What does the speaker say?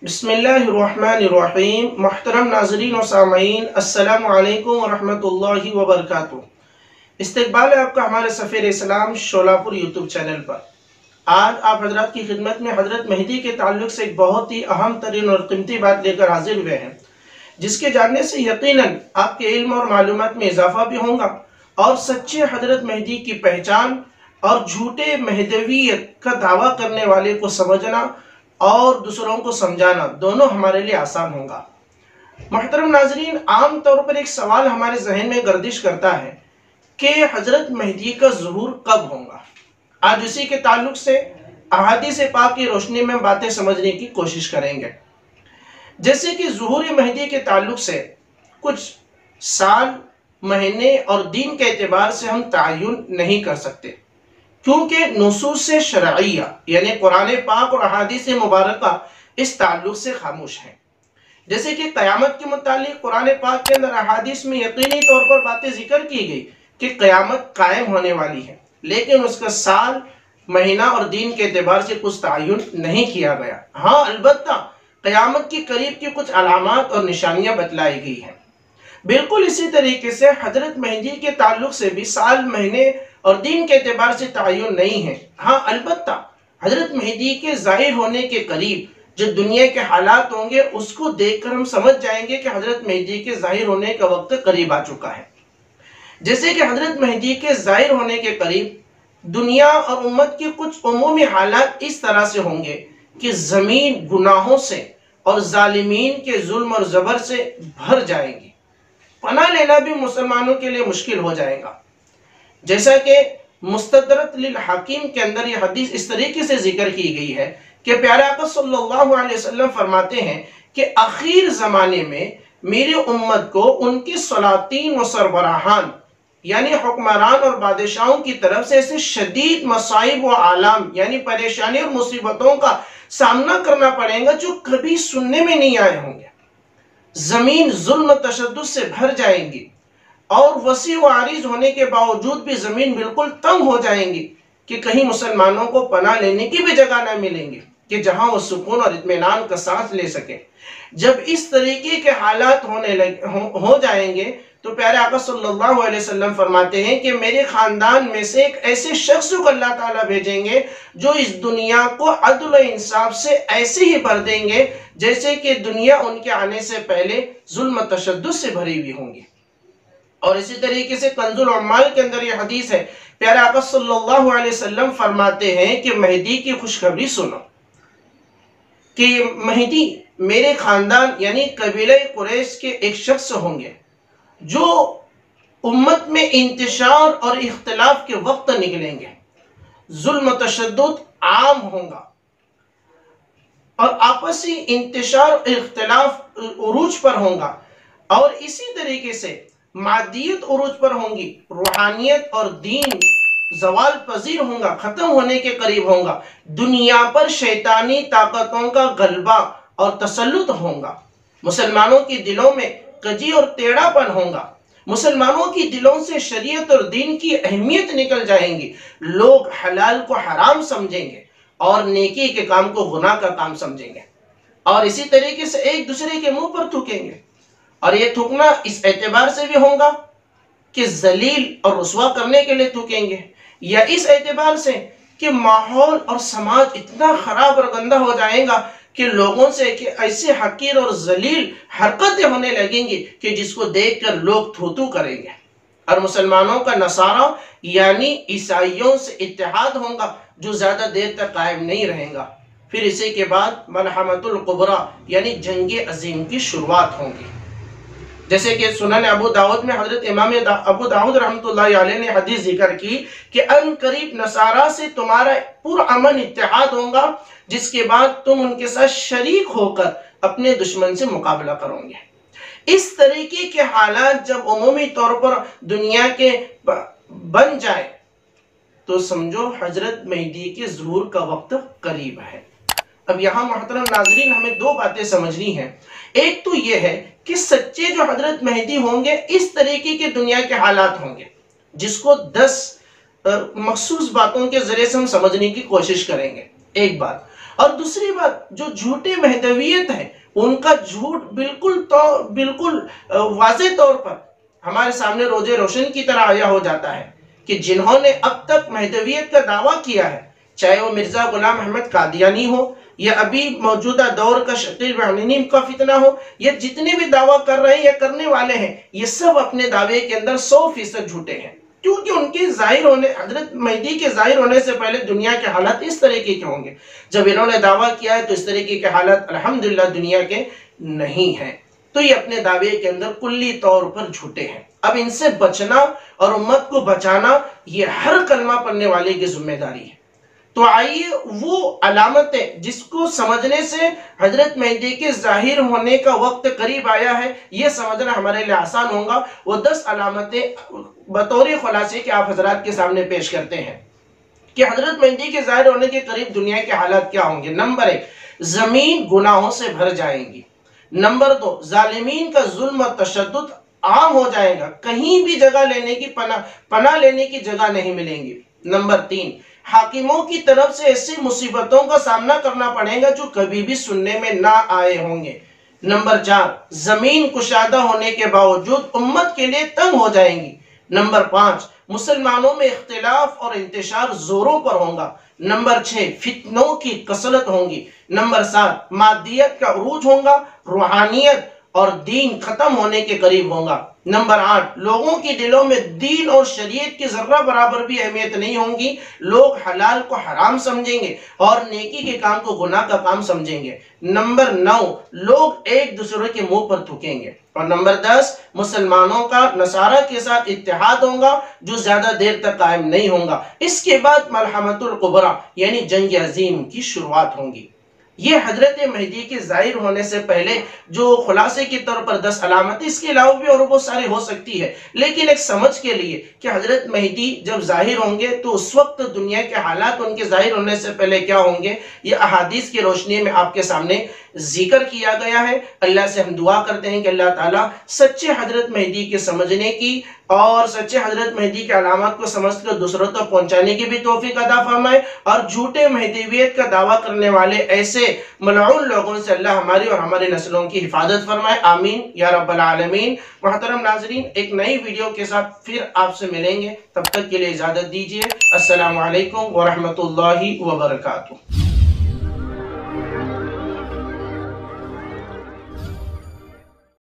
बिस्मिल्लाहिर्रहमानिर्रहीम। मुहतरम नाज़रीन और सामईन, अस्सलामु अलैकुम वरहमतुल्लाहि वबरकातुहू। इस्तकबाल है आपका हमारे सफ़ीर इस्लाम शोलापुर यूट्यूब चैनल पर। आज आप हजरत की खिदमत में हजरत मेहदी के ताल्लुक से एक बहुत ही अहम तरीन और कीमती बात लेकर हाजिर हुए हैं, जिसके जानने से यकीनन आपके इल्म और मालूमात में इजाफा भी होगा और सच्चे हजरत मेहदी की पहचान और झूठे मेहदवियत का दावा करने वाले को समझना और दूसरों को समझाना दोनों हमारे लिए आसान होगा। मोहतरम नाजरीन, आम तौर पर एक सवाल हमारे जहन में गर्दिश करता है कि हजरत मेहदी का ज़ुहूर कब होगा। आज इसी के ताल्लुक से अहादीस पाक की रोशनी में बातें समझने की कोशिश करेंगे। जैसे कि ज़ुहूर मेहदी के ताल्लुक से कुछ साल, महीने और दिन के एतबार से हम तयन नहीं कर सकते, क्योंकि नुसूस शरइया यानी कुरान पाक और अहादीस मुबारका इस ताल्लुक से खामोश हैं। जैसे कि क़यामत के मुतालिक कुरान पाक के अंदर अहादीस में यकीनी तौर पर बातें जिक्र की गई कि क़यामत कायम होने वाली है, लेकिन उसका साल, महीना और दिन के एतबार से कुछ तयन नहीं किया गया। हाँ, अलबत्ता क़यामत के करीब की कुछ अलामात और निशानियाँ बतलाई गई हैं। बिल्कुल इसी तरीके से हजरत मेहदी के ताल्लुक से भी साल, महीने और दिन के एतबार से तयन नहीं है। हाँ, अलबत्ता हजरत मेहदी के ज़ाहिर होने के करीब जो दुनिया के हालात होंगे उसको देखकर हम समझ जाएंगे कि हजरत मेहदी के ज़ाहिर होने का वक्त करीब आ चुका है। जैसे कि हजरत मेहदी के ज़ाहिर होने के करीब दुनिया और उम्मत के कुछ उमूमी हालात इस तरह से होंगे कि ज़मीन गुनाहों से और जालिमीन के जुल्म और ज़बर से भर जाएगी। पनाह लेना भी मुसलमानों के लिए मुश्किल हो जाएगा। जैसा कि मुस्तदरक लिल हकीम के अंदर यह हदीस इस तरीके से जिक्र की गई है कि प्यारे आका सल्लल्लाहु अलैहि वसल्लम फरमाते हैं कि आखिर ज़माने में मेरी उम्मत को उनकी सलातीन व सरबराहान यानी हुक्मरान और बादशाहों की तरफ से ऐसे शदीद मसाइब व आलाम यानी परेशानी और मुसीबतों का सामना करना पड़ेगा जो कभी सुनने में नहीं आए होंगे। ज़मीन जुल्म तशद्दुद से भर जाएंगी और वसी व आरिज होने के बावजूद भी ज़मीन बिल्कुल तंग हो जाएंगी कि कहीं मुसलमानों को पनाह लेने की भी जगह न मिलेंगे कि जहां वो सुकून और इत्मीनान का सांस ले सके। जब इस तरीके के हालात हो जाएंगे तो प्यारे आका सल्लल्लाहु अलैहि वसल्लम फरमाते हैं कि मेरे खानदान में से एक ऐसे शख्स को अल्लाह ताला भेजेंगे जो इस दुनिया को अदल व इंसाफ से ऐसे ही भर देंगे जैसे कि दुनिया उनके आने से पहले जुल्म तशद्दुद से भरी हुई होंगी। और इसी तरीके से कंजुल उम्माल के अंदर यह हदीस है, प्यारे आका सल्लल्लाहु अलैहि वसल्लम फरमाते हैं कि मेहदी की खुशखबरी सुनो कि मेहदी मेरे खानदान यानी कबीले कुरैश के एक शख्स होंगे जो उम्मत में इंतशार और इख्तिलाफ के वक्त निकलेंगे। जुल्म तशद्दुद आम होगा और आपसी इंतशार और इख्तिलाफ उरूज पर होगा और इसी तरीके से मादियत उरूज पर होंगी, रूहानियत और दीन जवाल पजीर होगा, खत्म होने के करीब होगा। दुनिया पर शैतानी ताकतों का गलबा और तसल्लुत होगा। मुसलमानों के दिलों में कजी और टेढ़ापन होगा। मुसलमानों की दिलों से शरीयत और दीन की अहमियत निकल जाएंगी। लोग हलाल को हराम समझेंगे और नेकी के काम को गुनाह का काम समझेंगे और इसी तरीके से एक दूसरे के मुंह पर थूकेंगे। और ये थूकना इस एतबार से भी होगा कि जलील और रुसवा करने के लिए थूकेंगे, या इस एतबार से कि माहौल और समाज इतना खराब और गंदा हो जाएगा कि लोगों से कि ऐसे हकीर और जलील हरकतें होने लगेंगी कि जिसको देखकर लोग थू थू करेंगे। और मुसलमानों का नसारा यानी ईसाइयों से इत्तेहाद होगा जो ज्यादा देर तक कायम नहीं रहेगा। फिर इसी के बाद मलहमतुल कुबरा यानी जंग अजीम की शुरुआत होगी। जैसे कि सुनन अबू दाऊद में हजरत इमाम अबू दाऊद रहमतुल्लाहि अलैह ने हदीस जिक्र की कि अन करीब नसारा से तुम्हारा पुरअमन इत्तेहाद होगा, जिसके बाद तुम उनके साथ शरीक होकर अपने दुश्मन से मुकाबला करोगे। इस तरीके के हालात जब उमूमी तौर पर दुनिया के बन जाए तो समझो हजरत मेहदी के ज़ुहूर का वक्त करीब है। اب یہاں محترم ناظرین ہمیں دو باتیں سمجھنی ہیں. ایک تو یہ ہے کہ سچے جو حضرت مہدی ہوں گے اس طریقے کے دنیا کے حالات ہوں گے جس کو 10 مخصوص باتوں کے ذریعے سے ہم سمجھنے کی کوشش کریں گے. ایک بات. اور دوسری بات جو جھوٹے مہدویت ہیں ان کا جھوٹ بالکل واضح طور پر ہمارے سامنے روزے روشن کی طرح آیا ہو جاتا ہے کہ جنہوں نے اب تک مہدویت کا دعویٰ کیا ہے، چاہے وہ مرزا غلام احمد قادیانی ہو یا ابھی موجودہ دور کا شقیق رحمانی کا فتنہ ہو، یا جتنے بھی دعویٰ کر رہے ہیں یا کرنے والے ہیں، یہ سب اپنے دعوے کے اندر 100% جھوٹے ہیں. کیونکہ ان کے ظاہر ہونے، حضرت مہدی کے ظاہر ہونے سے پہلے دنیا کے حالات اس طریقے کے ہوں گے. جب انہوں نے دعویٰ کیا ہے تو اس طریقے کے حالات الحمدللہ دنیا کے نہیں ہیں. تو یہ اپنے دعوے کے اندر کلی طور پر جھوٹے ہیں. اب ان سے بچنا اور امت کو بچانا یہ ہر کلمہ پڑھنے والے کی ذمہ داری ہے. تو آئیے وہ علامتیں جس کو سمجھنے سے حضرت مہدی کے ظاہر ہونے کا وقت قریب آیا ہے یہ سمجھنا ہمارے لیے آسان ہوگا. وہ 10 علامتیں بطور خلاصے کے آپ حضرات کے سامنے پیش کرتے ہیں کہ حضرت مہدی کے ظاہر ہونے کے قریب دنیا کے حالات کیا ہوں گے. نمبر 1، زمین گناہوں سے بھر جائیں گی. نمبر 2، ظالمین کا ظلم و تشدد عام ہو جائے گا، کہیں بھی جگہ لینے کی پناہ لینے کی جگہ نہیں ملیں گی. نمبر 3، حاکموں کی طرف سے ایسی مصیبتوں کا سامنا کرنا پڑے گا جو کبھی بھی سننے میں نہ آئے ہوں گے. نمبر 4، زمین کشادہ ہونے کے باوجود امت کے لیے تنگ ہو جائیں گی. نمبر 5، مسلمانوں میں اختلاف اور انتشار زوروں پر ہوگا. نمبر 6، فتنوں کی کثرت ہوگی. نمبر 7، مادیت کا عروج ہوگا، روحانیت اور دین ختم ہونے کے قریب ہوگا. نمبر 8، لوگوں کی دلوں میں دین اور شریعت کی ذرہ برابر بھی اہمیت نہیں ہوں گی. لوگ حلال کو حرام سمجھیں گے اور نیکی کے کام کو گناہ کا کام سمجھیں گے. نمبر 9، لوگ ایک دوسرے کے منہ پر تھوکیں گے. اور نمبر 10، مسلمانوں کا نصارہ کے ساتھ اتحاد ہوگا جو زیادہ دیر تک قائم نہیں ہوگا. اس کے بعد ملحمۃ الکبریٰ یعنی جنگ عظیم کی شروعات ہوگی. یہ حضرت مہدی کے ظاہر ہونے سے پہلے جو خلاصے کے طور پر 10 علامتیں، اس کے علاوہ بھی اور بہت سارے ہو سکتی ہے، لیکن ایک سمجھ کے لیے کہ حضرت مہدی جب ظاہر ہوں گے تو اس وقت دنیا کے حالات ان کے ظاہر ہونے سے پہلے کیا ہوں گے یہ احادیث کی روشنی میں آپ کے سامنے ذکر کیا گیا ہے. اللہ سے ہم دعا کرتے ہیں کہ اللہ تعالیٰ سچے حضرت مہدی کے سمجھنے کی اور سچے حضرت مہدی کے علامات کو سمجھ کر دوسروں تک پہنچانے کی بھی توفیق عطا فرمائے، اور جھوٹے مہدویت کا دعویٰ کرنے والے ایسے ملعون لوگوں سے اللہ ہماری اور ہمارے نسلوں کی حفاظت فرمائے. آمین یا رب العالمین. محترم ناظرین، ایک نئی ویڈیو کے ساتھ پھر آپ سے ملیں گے، تب تک کے لیے اجازت دیجیے. السلام علیکم ورحمۃ اللہ وبرکاتہ.